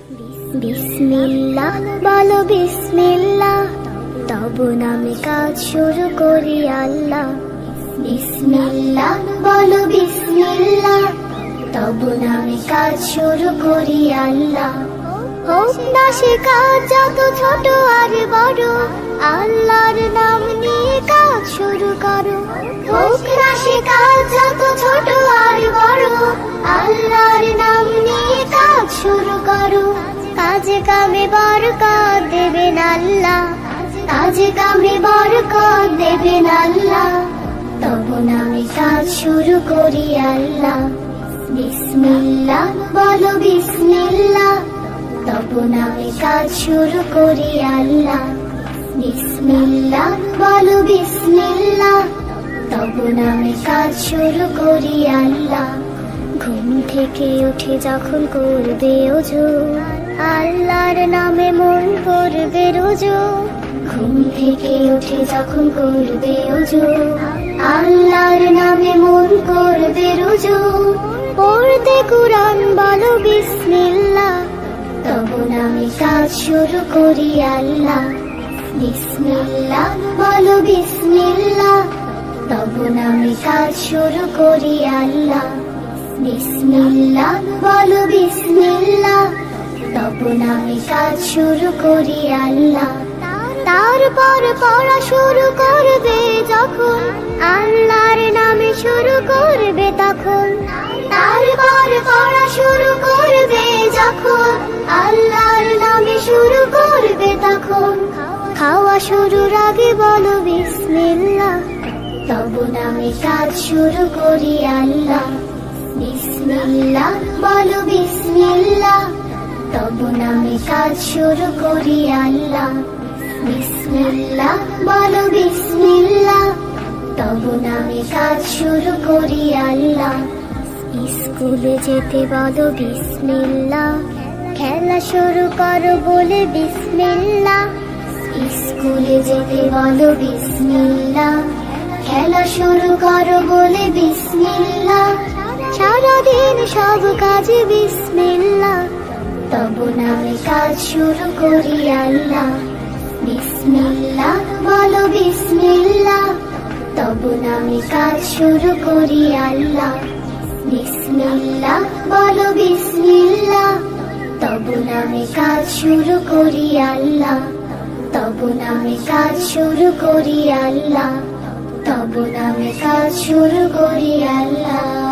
বিসমিল্লাহ বলো বিসমিল্লাহ, তব নামে কাজ শুরু করি আল্লাহ। বিসমিল্লাহ বলো বিসমিল্লাহ, তব নামে কাজ শুরু করি আল্লাহ। হোক না সে কাজ যত ছোট আর বড়, আল্লাহর নাম নিয়ে কাজ শুরু করো। হোক না সে কাজ যত ছোট আর বড়, আল্লাহর নাম নিয়ে কাজ শুরু করো। কাজে কামে বরকত দেবেন আল্লাহ, কাজে কামে বরকত দেবেন আল্লাহ। তব নামে কাজ শুরু করি আল্লাহ। বিসমিল্লাহ বলো বিসমিল্লাহ, তব নামে কাজ শুরু করি আল্লাহ। বিসমিল্লাহ বলো বিসমিল্লাহ, তব নামে কাজ শুরু করি আল্লাহ। ঘুম থেকে উঠে যখন করবে ওযু, আল্লাহর নামে মন করবে রুজু। ঘুম থেকে উঠে যখন করবে ওযু, আল্লাহর নামে মন করবে রুজু। পড়তে কুরআন বলো বিসমিল্লাহ, তব নামে কাজ শুরু করি আল্লাহ। বিসমিল্লাহ বলো বিসমিল্লাহ, তব নামে কাজ শুরু করি আল্লাহ। বিসমিল্লাহ বলো বিসমিল্লাহ, তব নামে কাজ শুরু করি আল্লাহ। তারপর পড়া শুরু করবে যখন, আল্লাহর নামে শুরু করবে তখন। তারপর পড়া শুরু করবে যখন, আল্লাহর নামে শুরু করবে তখন। খাওয়া শুরুর আগে বলো বিসমিল্লাহ, তব নামে কাজ শুরু করি আল্লাহ। বিসমিল্লাহ বলো বিসমিল্লাহ, তব নামে কাজ শুরু করি আল্লাহ। বিসমিল্লাহ বলো বিসমিল্লাহ, তব নামে কাজ শুরু করি আল্লাহ। স্কুলে যেতে বলো বিসমিল্লাহ, খেলা শুরু করো বলে বিসমিল্লাহ। স্কুলে যেতে বলো বিসমিল্লাহ, খেলা শুরু করো বলে বিসমিল্লাহ। সারাদিন সব কাজে বিসমিল্লাহ, তব নামে কাজ শুরু করি আল্লাহ। বিসমিল্লাহ বলো বিসমিল্লাহ, তব নামে কাজ শুরু করি আল্লাহ। বিসমিল্লাহ বলো বিসমিল্লাহ, তব নামে কাজ শুরু করি আল্লাহ। তব নামে কাজ শুরু করি আল্লাহ, তব নামে কাজ শুরু করি আল্লাহ।